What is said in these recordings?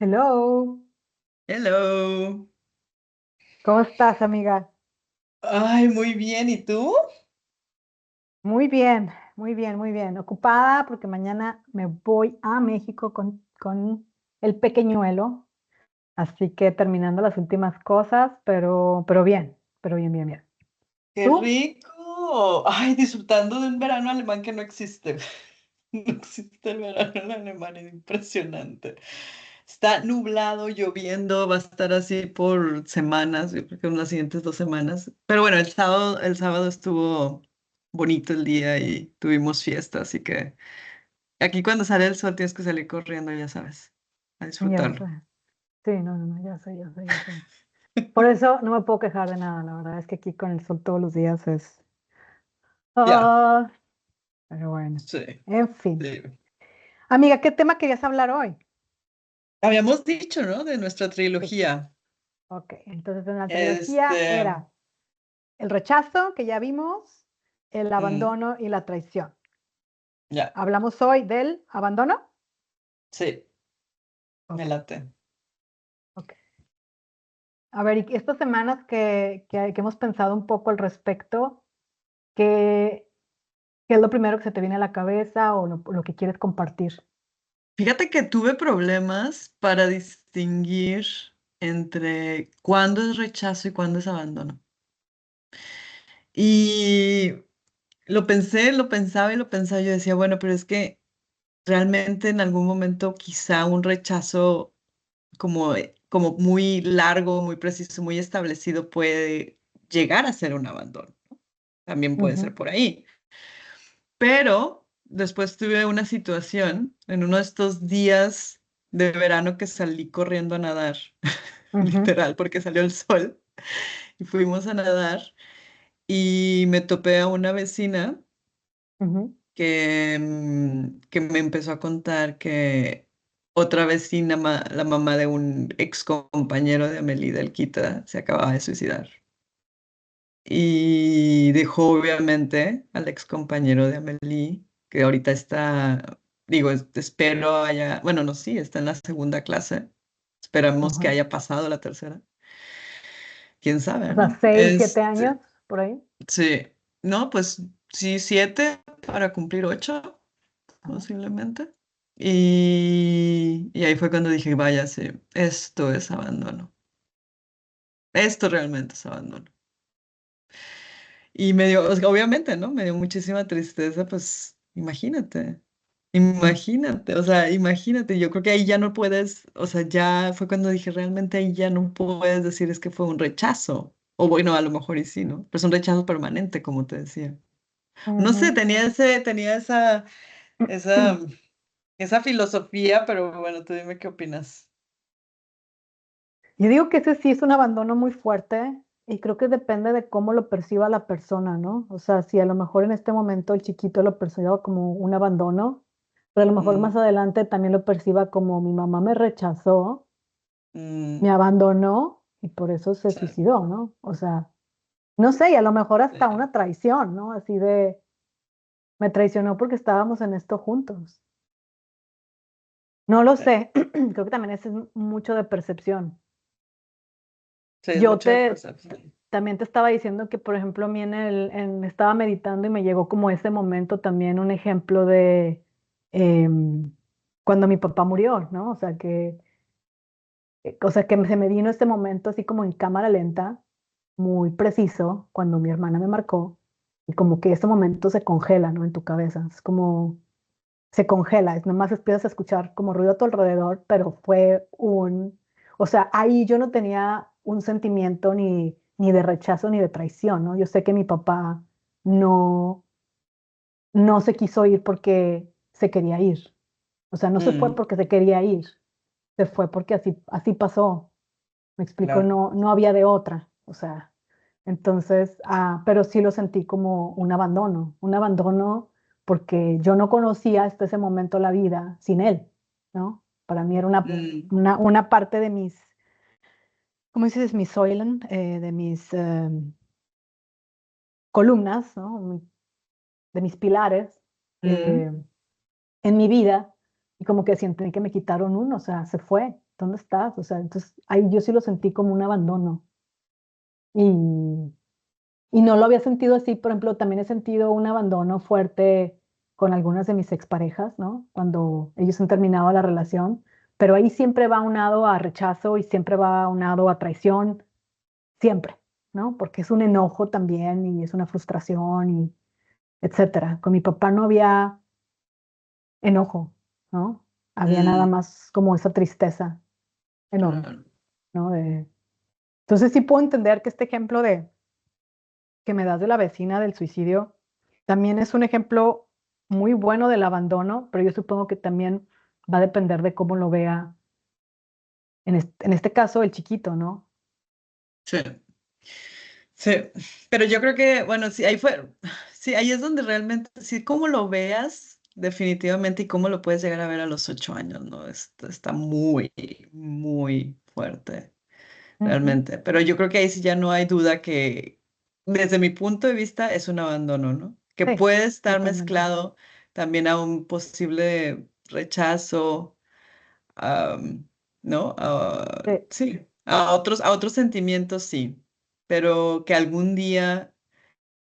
Hello, Hello. ¿cómo estás, amiga? Ay, muy bien. ¿Y tú? Muy bien, muy bien, muy bien. Ocupada porque mañana me voy a México con el pequeñuelo, así que terminando las últimas cosas, pero bien, pero bien, bien, bien. ¡Qué ¿Tú? rico! Ay, disfrutando de un verano alemán que no existe. No existe el verano en alemán, es impresionante. Está nublado, lloviendo, va a estar así por semanas, yo creo que unas siguientes 2 semanas. Pero bueno, el sábado estuvo bonito el día y tuvimos fiesta, así que aquí cuando sale el sol tienes que salir corriendo, ya sabes, a Ya sé. disfrutarlo. Sí, no, no, no, ya sé, ya sé, ya sé. Por eso no me puedo quejar de nada, la verdad es que aquí con el sol todos los días es... Ya, Ah, pero bueno, sí, en fin. sí. Amiga, ¿qué tema querías hablar hoy? Habíamos dicho, ¿no? De nuestra Sí, trilogía. ok, entonces en la trilogía Este, era el rechazo, que ya vimos, el mm, abandono y la traición. ya, Hablamos hoy del abandono. sí, me Ok, late. ok. A ver, y estas semanas que hemos pensado un poco al respecto, ¿qué, qué es lo primero que se te viene a la cabeza o lo que quieres compartir? Fíjate que tuve problemas para distinguir entre cuándo es rechazo y cuándo es abandono. Y lo pensaba y lo pensaba. Yo decía, bueno, pero es que realmente en algún momento quizá un rechazo como muy largo, muy preciso, muy establecido puede llegar a ser un abandono. También puede ser Ujú, por ahí. Pero después tuve una situación en uno de estos días de verano que salí corriendo a nadar, ujú, literal, porque salió el sol y fuimos a nadar y me topé a una vecina ujú. que me empezó a contar que otra vecina, la mamá de un ex compañero de Amelie del Quita, se acababa de suicidar. Y dejó obviamente al ex compañero de Amelie, que ahorita está, digo, espero haya, bueno, no, sí, está en la segunda clase. Esperamos que Ajá. haya pasado la tercera. Quién O sabe, sea, ¿no? 6, 7 años por ahí. Sí, no, pues sí, 7 para cumplir 8, Ajá. posiblemente. Y ahí fue cuando dije, vaya, sí, esto es abandono. Esto realmente es abandono. Y me dio, o sea, obviamente, ¿no? Me dio muchísima tristeza, pues imagínate, imagínate, o sea, imagínate, yo creo que ahí ya no puedes, o sea, ya fue cuando dije, realmente ahí ya no puedes decir es que fue un rechazo, o bueno, a lo mejor y sí, ¿no? Pero es un rechazo permanente, como te decía. No sé, Ujú. tenía esa, esa filosofía, pero bueno, tú dime qué opinas. Yo digo que ese sí es un abandono muy fuerte y creo que depende de cómo lo perciba la persona, ¿no? O sea, si a lo mejor en este momento el chiquito lo perciba como un abandono, pero a lo mejor más Mm, adelante también lo perciba como mi mamá me rechazó, me mm, abandonó y por eso se sí, suicidó, ¿no? O sea, no sé, y a lo mejor hasta sí, una traición, ¿no? Así de, me traicionó porque estábamos en esto juntos. No lo sí, sé, creo que también es mucho de percepción. sí, es Yo mucha te, percepción. También te estaba diciendo que, por ejemplo, a mí estaba meditando y me llegó como ese momento también un ejemplo de em, cuando mi papá murió, ¿no? O sea, que se me vino este momento así como en cámara lenta, muy preciso, cuando mi hermana me marcó, y como que ese momento se congela, ¿no? En tu cabeza, es como se congela, es nomás empiezas a escuchar como ruido a tu alrededor, pero o sea, ahí yo no tenía un sentimiento ni de rechazo ni de traición, ¿no? Yo sé que mi papá no, no se quiso ir porque se quería ir, o sea, no se fue Mm, porque se quería ir, se fue porque así pasó, me explico, claro. no había de otra, o sea, entonces, pero sí lo sentí como un abandono porque yo no conocía hasta ese momento la vida sin él, ¿no? Para mí era una, Mm, una, una parte de ¿cómo dices? Mis Soilen, de mis columnas, ¿no? De mis pilares mm, en mi vida y como que sienten que me quitaron uno, o sea, se fue. ¿dónde estás? O sea, entonces ahí yo sí lo sentí como un abandono. Y, y no lo había sentido así, por ejemplo, también he sentido un abandono fuerte con algunas de mis exparejas, ¿no? Cuando ellos han terminado la relación, pero ahí siempre va unado a rechazo y siempre va unado a traición, siempre, ¿no? Porque es un enojo también y es una frustración y etcétera. Con mi papá no había enojo, ¿no? Había nada Mm, más como esa tristeza enorme, claro. ¿no? Entonces sí puedo entender que este ejemplo que me das de la vecina del suicidio también es un ejemplo muy bueno del abandono, pero yo supongo que también va a depender de cómo lo vea, en este caso, el chiquito, ¿no? Sí, sí, pero yo creo que, bueno, sí, ahí fue, sí, ahí es donde realmente, sí, cómo lo veas, definitivamente, y cómo lo puedes llegar a ver a los 8 años, ¿no? Está muy, muy fuerte, Ujú. realmente. Pero yo creo que ahí sí ya no hay duda que, desde mi punto de vista, es un abandono, ¿no? Que Sí, puede estar totalmente. mezclado también a un posible rechazo, ¿no? Sí. Sí, a otros sentimientos sí, pero que algún día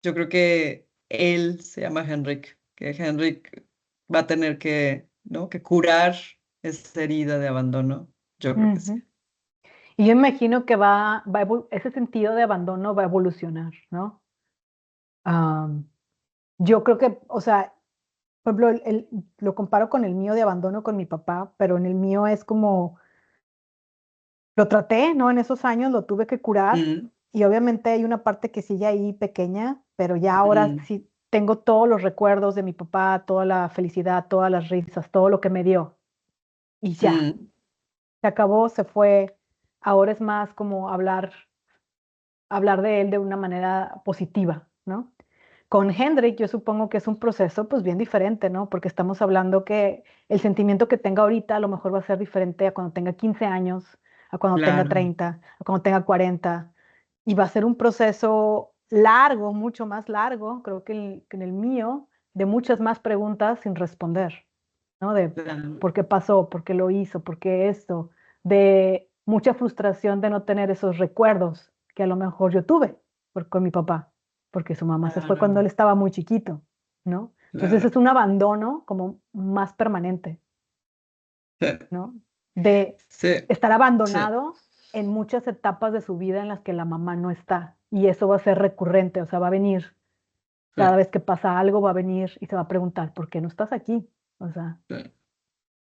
yo creo que él se llama Henrik, que Henrik va a tener que, ¿no? Que curar esa herida de abandono. Yo creo que sí. Ujú. Y yo imagino que ese sentido de abandono va a evolucionar, ¿no? Am, yo creo que, o sea, por ejemplo, lo comparo con el mío de abandono con mi papá, pero en el mío es como, lo traté, ¿no? En esos años lo tuve que curar Mm, y obviamente hay una parte que sigue ahí pequeña, pero ya ahora mm, sí tengo todos los recuerdos de mi papá, toda la felicidad, todas las risas, todo lo que me dio y ya, mm, se acabó, se fue. Ahora es más como hablar de él de una manera positiva, ¿no? Con Hendrik, yo supongo que es un proceso pues bien diferente, ¿no? Porque estamos hablando que el sentimiento que tenga ahorita a lo mejor va a ser diferente a cuando tenga 15 años, a cuando tenga claro, 30, a cuando tenga 40. Y va a ser un proceso largo, mucho más largo, creo que en el mío, de muchas más preguntas sin responder, ¿no? De claro, por qué pasó, por qué lo hizo, por qué esto, de mucha frustración de no tener esos recuerdos que a lo mejor yo tuve con mi papá, porque su mamá se fue cuando él claro, estaba muy chiquito, ¿no? Entonces claro. es un abandono como más permanente, Sí, ¿no? De sí, estar sí, abandonado en muchas etapas de su vida en las que la mamá no está. Y eso va a ser recurrente, o sea, va a venir, sí, cada vez que pasa algo, va a venir y se va a preguntar, ¿por qué no estás aquí? O sea, sí,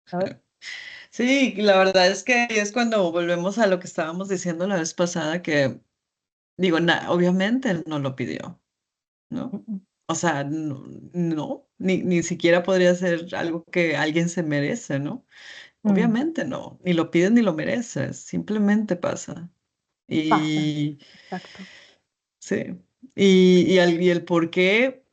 ¿sabes? sí. Sí, la verdad es que ahí es cuando volvemos a lo que estábamos diciendo la vez pasada, que digo, obviamente él no lo pidió, Mm, ¿no? mm, O sea, no, no, ni siquiera podría ser algo que alguien se merece, ¿no? mm. Obviamente no, ni lo pides ni lo mereces, simplemente pasa. Pasa, Y exacto. sí, y el por qué,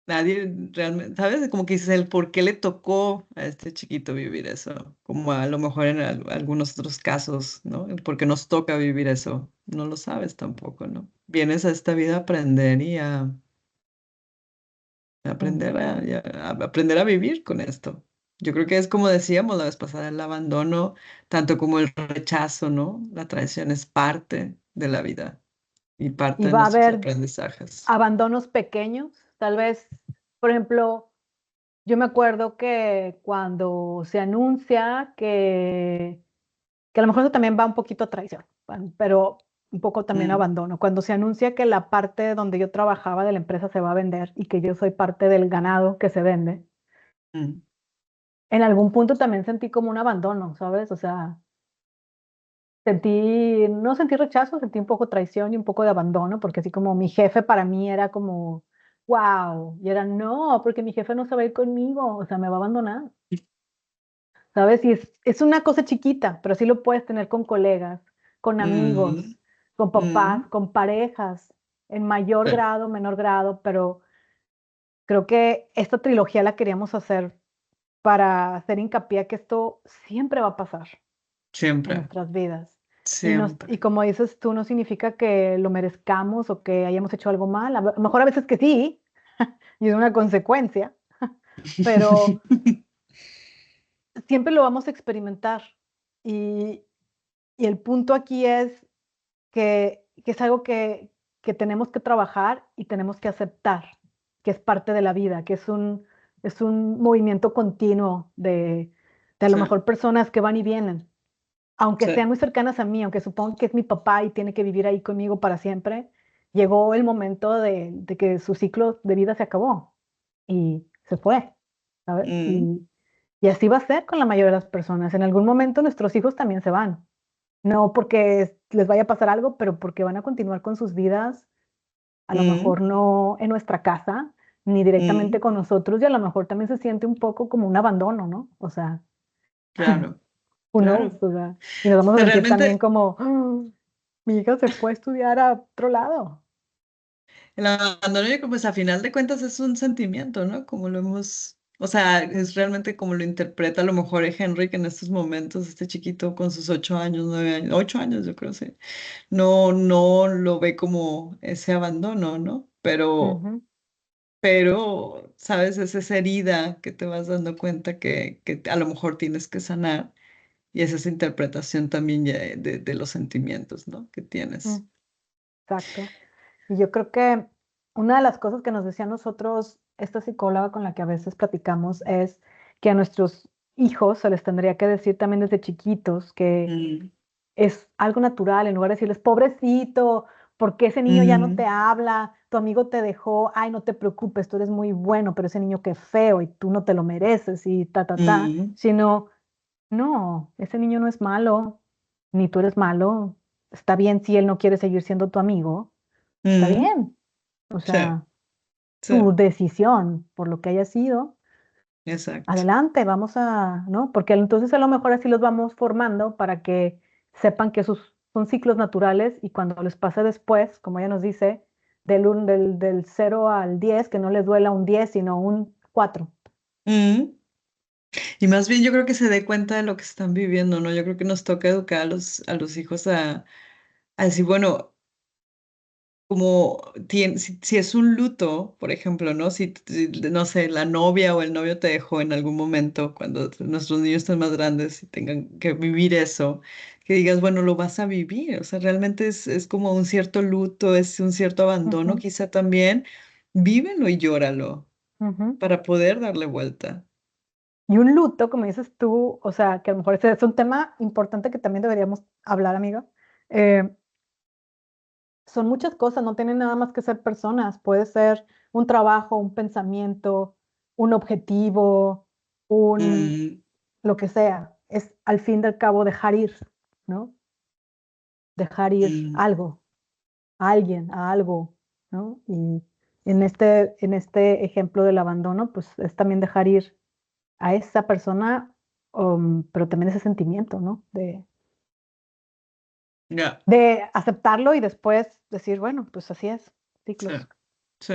nadie realmente, ¿sabes? Como que dices el por qué le tocó a este chiquito vivir eso, como a lo mejor en algunos otros casos, ¿no? El por qué nos toca vivir eso, no lo sabes tampoco, ¿no? Vienes a esta vida a aprender y a Mm. aprender a vivir con esto. Yo creo que es como decíamos la vez pasada, el abandono, tanto como el rechazo, ¿no? La traición es parte de la vida y parte Y de va a nuestros haber aprendizajes. abandonos pequeños, tal vez, por ejemplo, yo me acuerdo que cuando se anuncia que a lo mejor eso también va un poquito a traición, pero un poco también Mm, abandono. Cuando se anuncia que la parte donde yo trabajaba de la empresa se va a vender y que yo soy parte del ganado que se vende, mm, en algún punto también sentí como un abandono, ¿sabes? O sea, no sentí rechazo, sentí un poco traición y un poco de abandono, porque así como mi jefe para mí era como, wow, y era no, porque mi jefe no se va a ir conmigo, o sea, me va a abandonar. ¿Sabes? Y es una cosa chiquita, pero sí lo puedes tener con colegas, con amigos, mm, con papás, mm, con parejas, en mayor sí, grado, menor grado, pero creo que esta trilogía la queríamos hacer para hacer hincapié que esto siempre va a pasar en siempre, nuestras vidas. Y siempre. como dices tú, no significa que lo merezcamos o que hayamos hecho algo mal. A lo mejor a veces que sí, y es una consecuencia, pero siempre lo vamos a experimentar. Y, y el punto aquí es que es algo que tenemos que trabajar y tenemos que aceptar, que es parte de la vida, que es un movimiento continuo de a lo Sí, mejor personas que van y vienen, aunque sí. sean muy cercanas a mí, aunque supongo que es mi papá y tiene que vivir ahí conmigo para siempre, llegó el momento de que su ciclo de vida se acabó y se fue, ¿sabes? Mm, Y así va a ser con la mayoría de las personas. En algún momento nuestros hijos también se van. No porque les vaya a pasar algo, pero porque van a continuar con sus vidas, a lo mm, mejor no en nuestra casa, ni mm, directamente con nosotros, y a lo mejor también se siente un poco como un abandono, ¿no? O sea, claro, who knows, claro. o sea, y nos vamos a Sea, sentir también realmente como, mi hija se fue a estudiar a otro lado. el abandono, yo creo, pues a final de cuentas es un sentimiento, ¿no? Como lo hemos, o sea, es realmente como lo interpreta a lo mejor Henrik en estos momentos, este chiquito con sus 8 años, 9 años, 8 años yo creo, sí. No lo ve como ese abandono, ¿no? Ujú, Pero, ¿sabes? Es esa herida que te vas dando cuenta que a lo mejor tienes que sanar y es esa interpretación también ya de los sentimientos, ¿no? Que mm, tienes. exacto. Y yo creo que una de las cosas que nos decía a nosotros, esta psicóloga con la que a veces platicamos, es que a nuestros hijos se les tendría que decir también desde chiquitos que Mm, es algo natural, en lugar de decirles, pobrecito, porque ese niño ya no te mm, habla, tu amigo te dejó, ay, no te preocupes, tú eres muy bueno, pero ese niño qué feo y tú no te lo mereces y ta, mm, sino, no, ese niño no es malo, ni tú eres malo, está bien si él no quiere seguir siendo tu amigo, está mm. bien, o Sí, sea, sí, tu decisión por lo que haya sido, exacto. adelante, vamos a, ¿no? Porque entonces a lo mejor así los vamos formando para que sepan que esos son ciclos naturales y cuando les pase después, como ella nos dice, del 0 al 10, que no les duela un 10 sino un 4. Mm. Y más bien yo creo que se dé cuenta de lo que están viviendo, ¿no? Yo creo que nos toca educar a los hijos a decir, bueno, como si es un luto, por ejemplo, ¿no? No sé, la novia o el novio te dejó en algún momento cuando nuestros niños estén más grandes y tengan que vivir eso, que digas, bueno, lo vas a vivir, o sea, realmente es como un cierto luto, es un cierto abandono, Ujú, quizá también, vívelo y llóralo ujú. para poder darle vuelta. Y un luto, como dices tú, o sea, que a lo mejor ese es un tema importante que también deberíamos hablar, amiga. eh, Son muchas cosas, no tienen nada más que ser personas, puede ser un trabajo, un pensamiento, un objetivo, un Mm, lo que sea. Es al fin del cabo dejar ir, ¿no? Dejar ir mm, algo, a alguien, a algo, ¿no? Y en este ejemplo del abandono, pues es también dejar ir a esa persona, pero también ese sentimiento, ¿no? ya. De aceptarlo y después decir, bueno, pues así es, Sí, ciclos. sí.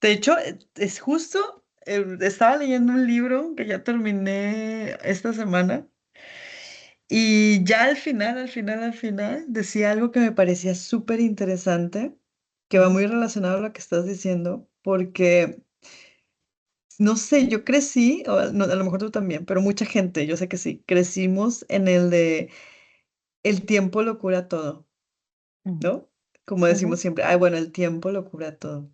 De hecho, es justo, estaba leyendo un libro que ya terminé esta semana y ya al final, decía algo que me parecía súper interesante, que va Ujú, muy relacionado a lo que estás diciendo, porque, no sé, yo crecí, o a lo mejor tú también, pero mucha gente, yo sé que sí, crecimos en el de el tiempo lo cura todo, ujú, ¿no? Como ujú, decimos siempre, ay, bueno, el tiempo lo cura todo.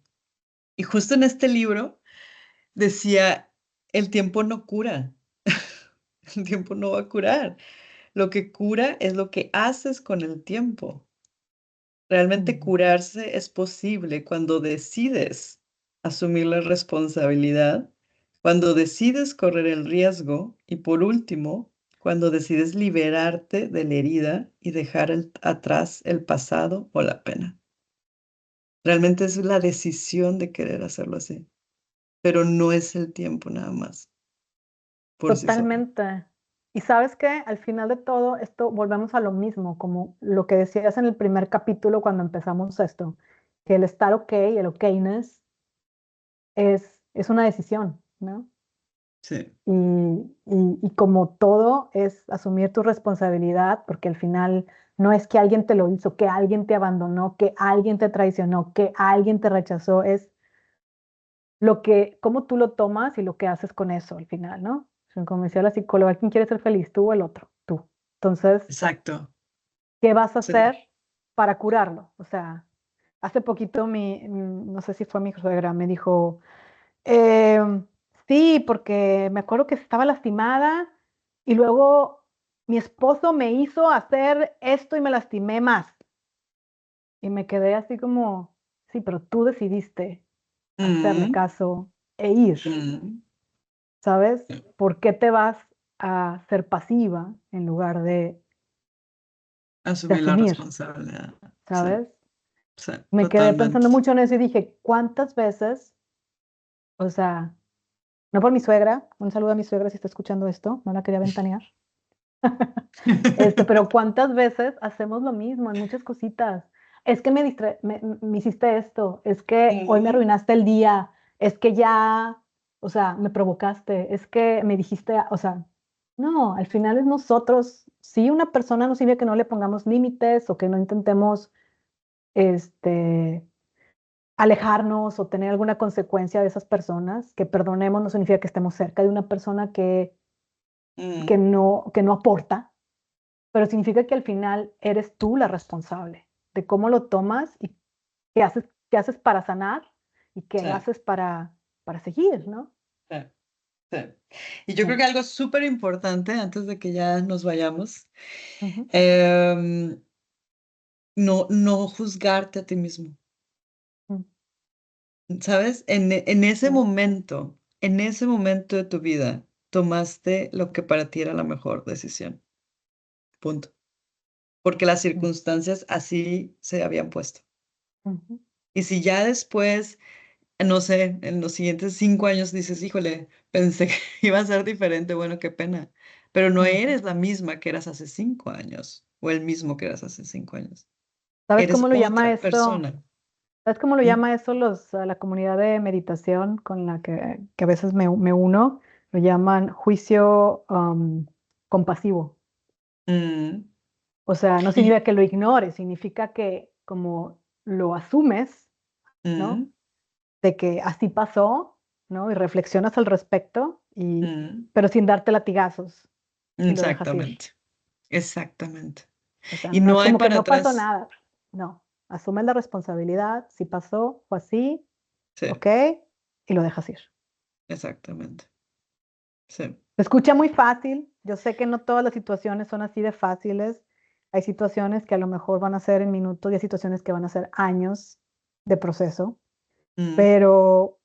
Y justo en este libro decía, el tiempo no cura, el tiempo no va a curar. Lo que cura es lo que haces con el tiempo. Realmente ujú. curarse es posible cuando decides asumir la responsabilidad, cuando decides correr el riesgo y por último, cuando decides liberarte de la herida y dejar atrás el pasado o la pena. Realmente es la decisión de querer hacerlo así, pero no es el tiempo nada más por sí solo. Totalmente. Y sabes que al final de todo esto volvemos a lo mismo, como lo que decías en el primer capítulo cuando empezamos esto, que el estar ok, el okayness, es una decisión, ¿no? Sí. Y como todo es asumir tu responsabilidad, porque al final no es que alguien te lo hizo, que alguien te abandonó, que alguien te traicionó, que alguien te rechazó, es cómo tú lo tomas y lo que haces con eso al final, ¿no? O sea, como decía la psicóloga, ¿quién quiere ser feliz, tú o el otro? Tú. Entonces, Exacto. ¿qué vas a Sí. hacer para curarlo? O sea, hace poquito no sé si fue mi suegra, me dijo, sí, porque me acuerdo que estaba lastimada y luego mi esposo me hizo hacer esto y me lastimé más. Y me quedé así como, sí, pero tú decidiste hacerle Mm, caso e ir, mm. ¿sabes? ¿Por qué te vas a ser pasiva en lugar de Asumir la asumir, responsabilidad. Sí, ¿sabes? sí, Me quedé totalmente. pensando mucho en eso y dije, ¿cuántas veces, o sea, no por mi suegra, un saludo a mi suegra si está escuchando esto, no la quería ventanear, pero cuántas veces hacemos lo mismo en muchas cositas? Es que me hiciste esto, es que hoy me Mm, arruinaste el día, es que ya, o sea, me provocaste, es que me dijiste, o sea, no, al final es nosotros. Si una persona no sirve que no le pongamos límites o que no intentemos, este, alejarnos o tener alguna consecuencia de esas personas, que perdonemos no significa que estemos cerca de una persona mm, que no aporta, pero significa que al final eres tú la responsable de cómo lo tomas y qué haces para sanar y qué sí, haces para seguir, ¿no? sí, sí. Y yo creo que Sí. algo súper importante antes de que ya nos vayamos, Ujú, em, no juzgarte a ti mismo, mm, ¿sabes? ya, En ese momento de tu vida, tomaste lo que para ti era la mejor decisión, punto. Porque las mm, circunstancias así se habían puesto. ujú, Y si ya después, no sé, en los siguientes 5 años dices, híjole, pensé que iba a ser diferente, bueno, qué pena. Pero no ujú. eres la misma que eras hace 5 años o el mismo que eras hace 5 años. ¿Sabes Eres cómo lo llama otra eso? persona. ¿Sabes cómo lo Mm, llama eso la comunidad de meditación con la que a veces me uno? Lo llaman juicio compasivo. mm, O sea, no y, significa que lo ignores, significa que como lo asumes, ¿no? mm, De que así pasó, ¿no? Y reflexionas al respecto, mm, pero sin darte latigazos y lo dejas ir. exactamente, exactamente. O sea, Y no no es hay como que para no pasó atrás. nada. No, asumes la responsabilidad, si pasó, fue así, Sí, ok, y lo dejas ir. exactamente. Sí. Se escucha muy fácil. Yo sé que no todas las situaciones son así de fáciles. Hay situaciones que a lo mejor van a ser en minutos y hay situaciones que van a ser años de proceso, Mm, pero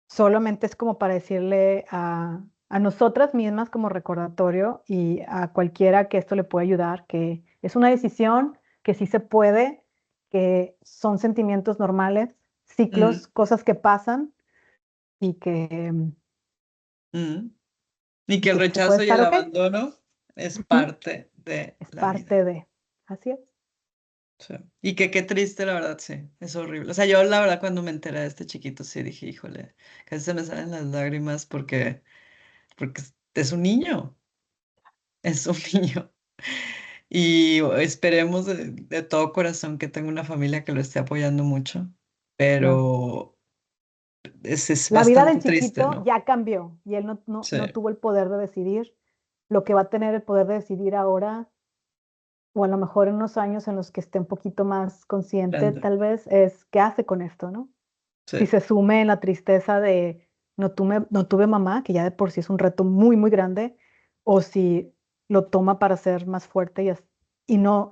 solamente es como para decirle a nosotras mismas como recordatorio y a cualquiera que esto le pueda ayudar, que es una decisión, que sí se puede, que son sentimientos normales, mm, ciclos, cosas que pasan y que, mm. Y y que el que se puede rechazo y estar el ok. abandono es Ujú. parte de Es la vida. parte de. Así es. Sí. Y que qué triste, la verdad, sí, es horrible. O sea, yo la verdad cuando me enteré de este chiquito, sí dije, híjole, casi se me salen las lágrimas porque es un niño, es un niño. Y esperemos de todo corazón que tenga una familia que lo esté apoyando mucho, Claro. pero es La vida del bastante triste, chiquito ¿no? ya cambió y él Sí, no tuvo el poder de decidir lo que va a tener el poder de decidir ahora, o a lo mejor en unos años en los que esté un poquito más consciente, grande. tal vez, es qué hace con esto, ¿no? Si Sí, se sume en la tristeza de no tuve mamá, que ya de por sí es un reto muy, muy grande, o si lo toma para ser más fuerte y no,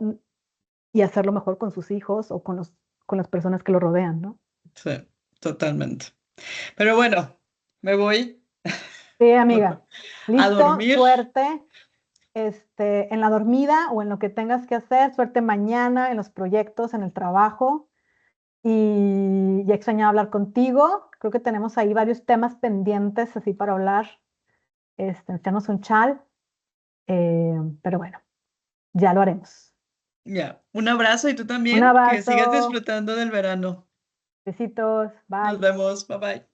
y hacerlo mejor con sus hijos o con las personas que lo rodean, ¿no? sí, totalmente. Pero bueno, me voy Sí, amiga. a Listo, dormir. suerte, en la dormida o en lo que tengas que hacer, suerte mañana en los proyectos, en el trabajo. Y ya extrañaba hablar contigo. Creo que tenemos ahí varios temas pendientes así para hablar, echarnos un chal, pero bueno, ya lo haremos. Ya, un abrazo y tú Un también, que sigas abrazo, disfrutando del verano. besitos, Nos bye. vemos, bye bye.